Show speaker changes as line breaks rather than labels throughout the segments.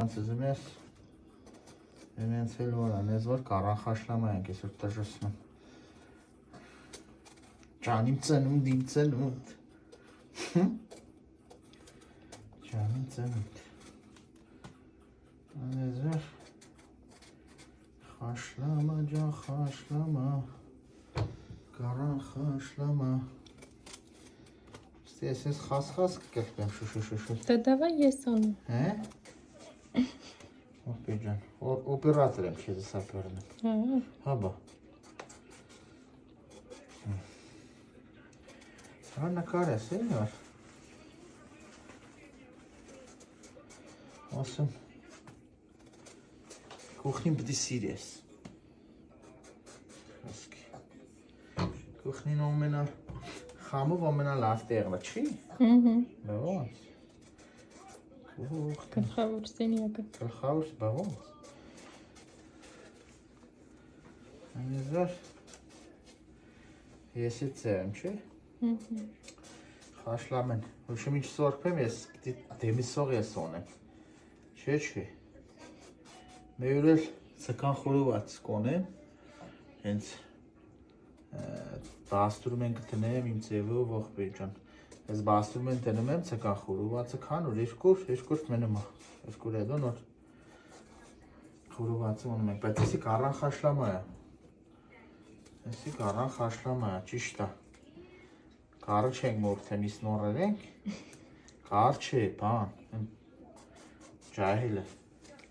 Անցզումես Εμենց էլ որ անես որ կարախաշլամա ենք այսօր տժշնում Ջանիմ ծնունդ իմ ծնունդ Ջանիմ ծնունդ Անես որ Խաշլամա ջան խաշլամա Կարախաշլամա Ես ես խաս կկրպեմ շուշուշուշուշ
Да давай ես անեմ
Ողբի ջան, օպերատոր եմ քեզ սապերն եմ Հաբա Սա նկար ես էլ որ Ասում Կուխնին պտի սիր ես Կուխնին ոմենա Խամով ոմենա լավ տեղնա, չի? Բավոց
Գլխավոր սենյակը
Գլխավոր, բավոց Անեզար Ես է ծերեմ, չէ? Խաշլամ են Հուշում ինչ սորպեմ ես դեմի սող ես օնեմ Չէ Մեր էլ ծկան խորուված կոնեմ Հենց Բաստուրում ենք տնեմ իմ ձևով ողբի ջան Ես բաստուրում են տնեմ եմ ծկան խորուվածը կան որ երկուր մնում է երկուր հետո նոր խորուվածը ունում ենք բայց եսի կարան խաշլամա է Եսի կարան խաշլամա է ճիշտ է Կարը չենք մորթեմ իս նորեր ենք Կար չէ բան Ջահիլ է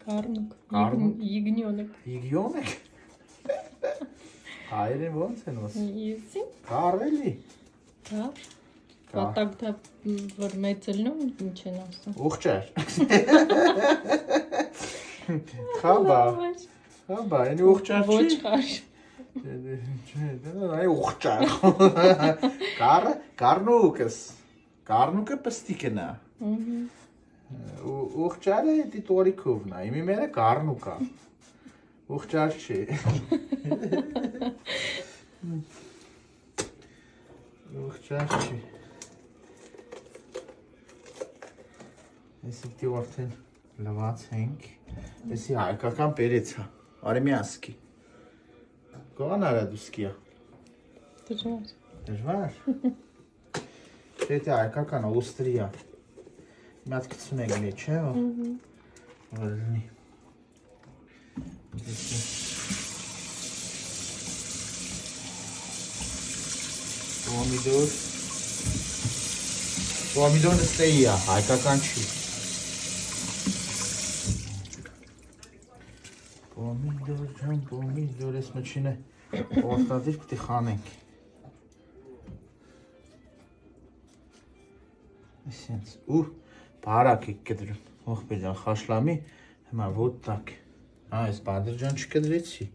Կարնուկ Իգնյոնեք
Իգյոնեք Հայրեն ոնց են ոս
Եսի
Կար էլի
Կար Պատակ դա որ մեծելնում ինչ են ասում
Ուղճար Խաբա Ենի ուղճար չի
Ոչխար
Այ ուղճար Կարնուկը պստիկն է Ուղճարը դի տորիքովն է Իմի մերը կարնուկ է Ուղճար չի Ուղճար չի Եսի դի արդեն լված ենք Եսի հայկական պերեց է Արեմի ասկի Կողան արադուսկի է
Դժվար
Դժվար Դետի հայկական Օստրիա Մի հատ կծում ենք մի չէ Որ լինի Պոմիդոր նստեի է, հայկական չի Պոմիդոր ջան, պոմիդոր ես մչին է Որդադիր պտի խանենք Իսենց, ու բարակ եք կդրում Ողբի ջան, խաշլամի Հիմա ոտ տակ Այս բադր ջան չկդրեցի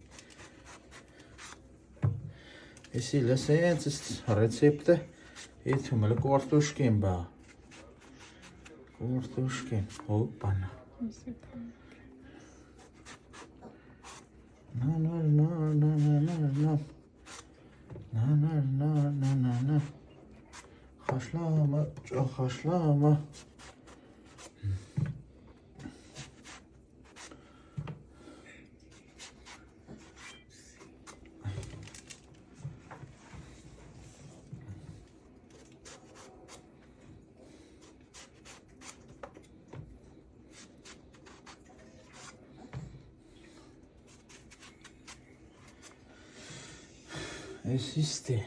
Եսի լսենց ռեցեպտը Եթում էլ կորտուշկին բա Կորտուշկին, հոպանա Նա Խաշլամա, ճան խաշլամա Esisten.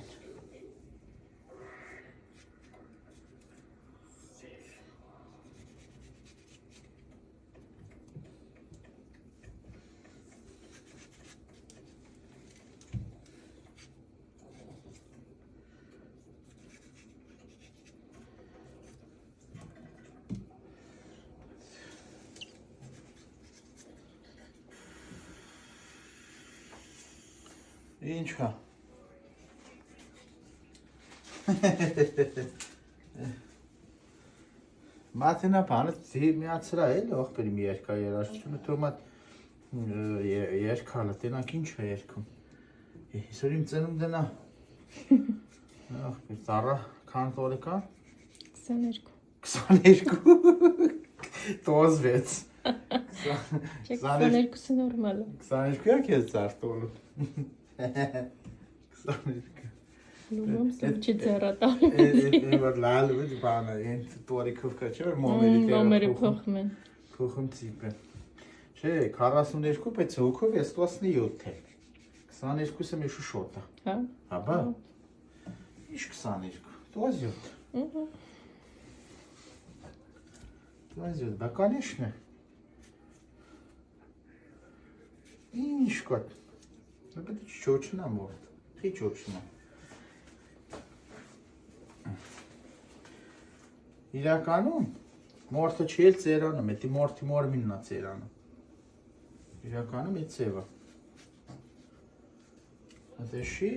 Ինչ հա Մաթենա բանը միացրա էլ ողբերի մի երկա երաժշտությունը թողմա երկալը տենանք ինչ է երգում Այսօր իմ ծնում դնա ողբեր ծառա քան տորի կան
22
22 տոզվեց
22-ը նորմալ է։
22-ը քեզ ծարտոլու։ 22
Լուլում սուչի ձեռատար։
Որ լալու է բանը, ինձ տորիկով կաչը, որ
Նոմերը փոխում են։
փոխում ծիպը։ Չէ, 42 բայց հոգով ես 17 է։ 22-ը մի շուշոտ է։
Հա։
Հա, բա։ Ինչ 22, 17։ Да, конечно. Ինչ կա։ Դա պետք է չոչնա մորդ։ Քիչ ոչնա։ Իրականում մորթը չի էլ ծերանում, էդի մորթի մորմինն է ծերանում։ Իրականում է ծևը։ Ադեշի։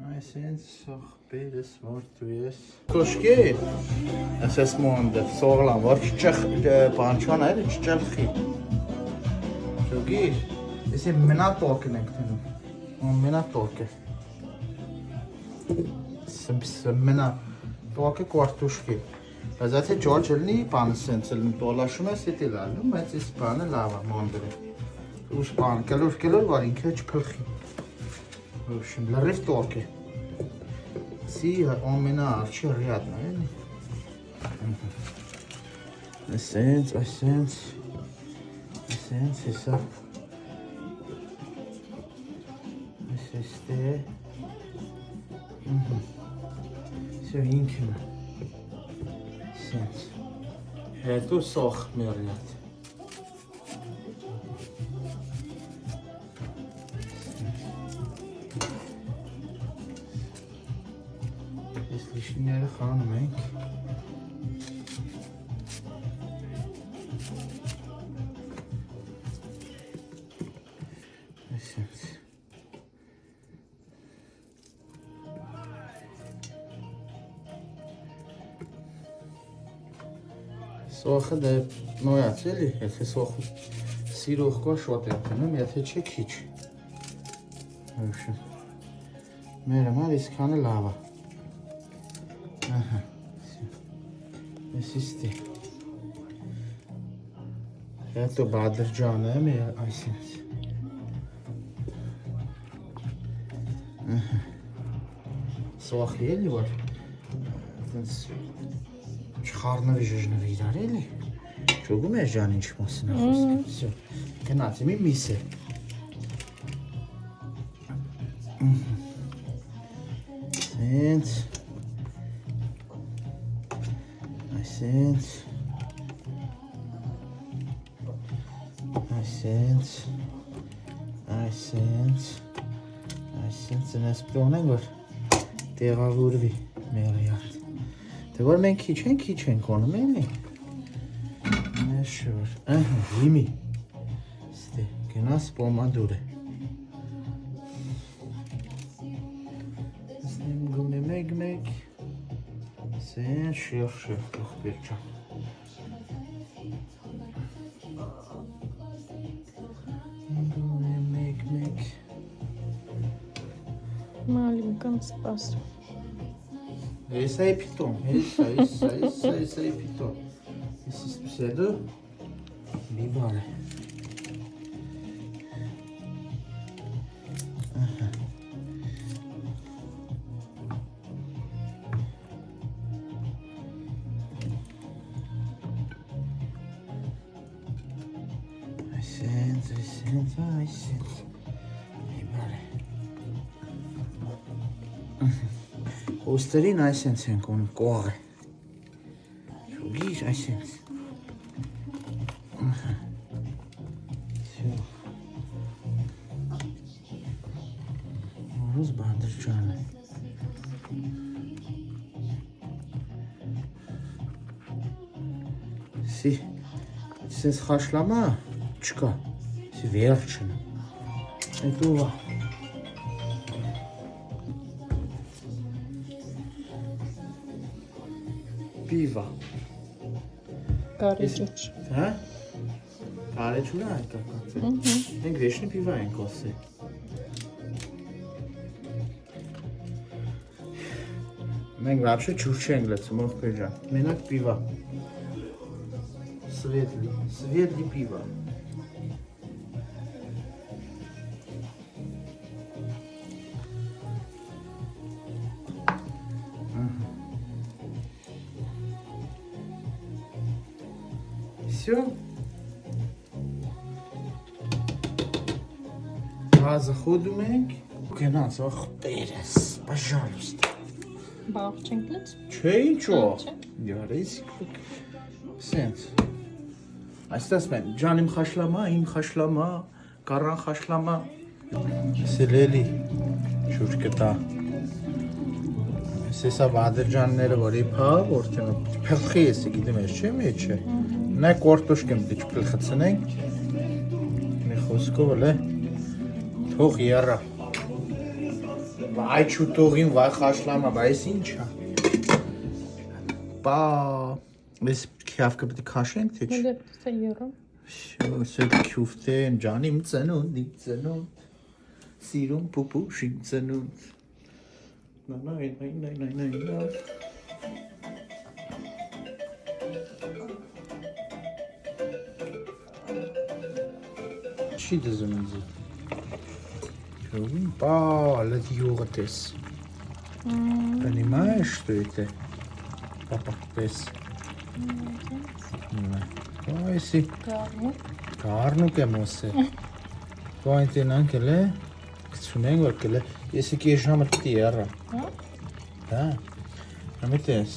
Այսինքն սոխբերս որ դու ես։ Կոշկի։ Ասես մոնդը սողլան, որ չճխ բանչան այլ չճխի։ Ճոգիր։ Էսի մենատորկն ենք տնում։ Մենատորկը։ Մենատորկը կարտուշկի։ Բայց այդ ջորջելնի բանը սենց լնում տոլաշում ես էդի լալում, բայց այս բանը լավ է մոնդրը։ Ուշ բան կլոր որ ինքը չփխի։ В общем, լրիվ տորկ է։ Սի ամենաառչի ռյադն է, էլի։ Այսենց, հեսա։ Այսեստե։ Սյո ինքն է։ Այսենց։ Հետո սող մեր ռյադ։ Լիշիները խանում ենք։ Այսենց։ Սոխը դե նոյաց էլի, եթե սոխը սիրող կա շոտ եմ տնում, եթե չէ քիչ։ Մեր համար իսկանը լավ է։ Ահա, այսիստի։ Հետո բադրջանը եմ այսինց։ Սոխի էլի որ չխարնվի ժժնվի իրար էլի։ Չոգում ես ժան ինչ մասին է խոսքը։ Գնացի մի միս է։ Այսինց։ Այսինց նես պտոն ենք, որ տեղավորվի մեր յարդ։ Դե որ մենք քիչ ենք ոնում էլի։ Նեշոր, հիմի։ Ստե, գնաս պոմադուր է։ Սնեմ գունե մեկ։ Սեն շիղ տող բերջան։ Գունե մեկ։
Մալինքան սպասում։
Եսա է պիտոն, եսա է պիտոն։ Եսի սպուսեդու, բիբար է։ Այսինց, բիբար է։ Ոստերին այսինց ենք ունում կող է։ Շուգիր այսինց։ Որոս բանդրջան է։ Սի, սենց խաշլամա չկա, սի վերջն է։ Այդ ուվա։ Պիվա։
Կարեջուչ։
Հա? Կարեջուր է այդ կակացը։ Մենք վեշնի պիվա ենք ոսի։ Մենք вообще ջուր չենք լցում, ովքեր ջան։ Մենակ պիվա։ Սվետլի պիվա։ Всё. Газը խոդում ենք։ Գնաց, ախ, տերես, пожалуйста։
Բաղ չենք լց։
Չէ, ինչո՞։
Չէ։
Յարես։ Սենց։ Այստեղ մենք ջան իմ խաշլամա, կարան խաշլամա։ Սելելի շուրջ կտա։ Սեսա բադրջանները որ իփա, որտեղ փխի էսի գիտեմ ես չէ՞ մեջը։ Նա կորտոշկեմ դիչ փխցնենք։ Մի խոսքով լե։ Թող երա։ Վայ չուտողին վայ խաշլամա, բայց ինչա։ Բա ես քյավկը պետք է քաշենք թե չէ։
Դե սա երում։
Շո քյուֆտեն ջանիմ ծնունդ, սիրում պուպուշին ծնունդ։ Նայ։ Չի դզում ինձ։ Շողին պա, լետ յուղտես։ Понимаешь, что это? Папа, тես։ Այսի կարնուկ եմ ոսե։ Բա այնտենանք էլ է, կցունենք որ կել է, եսի կի ժամը պտի երա։ Հա, համիտ ես։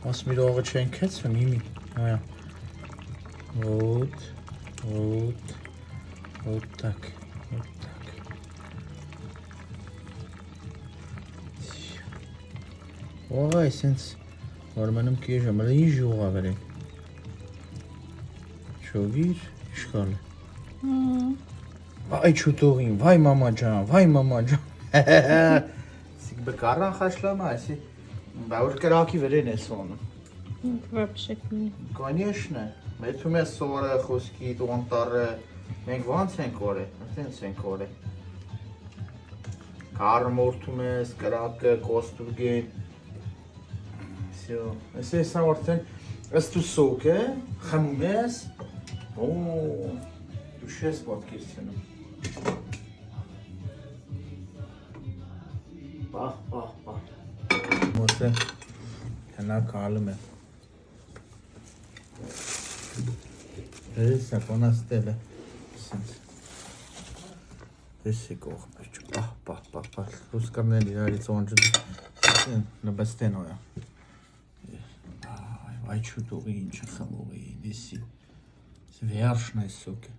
Ոս մի ռողը չեն կեցում, իմի, այա։ Вот так. Ой, սենց որ մնում կի ժամը, ինչ ժուղա վերեք։ Շովիր, իշխալ է։ Վայ չուտողին, վայ մամա ջան։ Սիկ բկարան խաշլամա, այսի, բա որ կրակի վերեն ես ոնում։
Вообще не.
Конечно, մեթում ես սորը, խոսքի, տոնտարը, մենք ոնց ենք օրե, ըտենց ենք օրե։ Կարմորթում ես, կրակը, կոստուրգեն։ Всё, если я արդեն ըստու սոկ է, խմում ես, դու շես պատկերցնում։ Բահ։ Մոսը հնա կալում է։ Հեսա կոնաստել է, սենց։ Հեսի կողմ է չու, բահ, ռուսկարներ իրարից ոնջն, նբստեն ոյա։ Այ չուտողի ինչը խմող էին, եսի, վերշն այս սոկ է։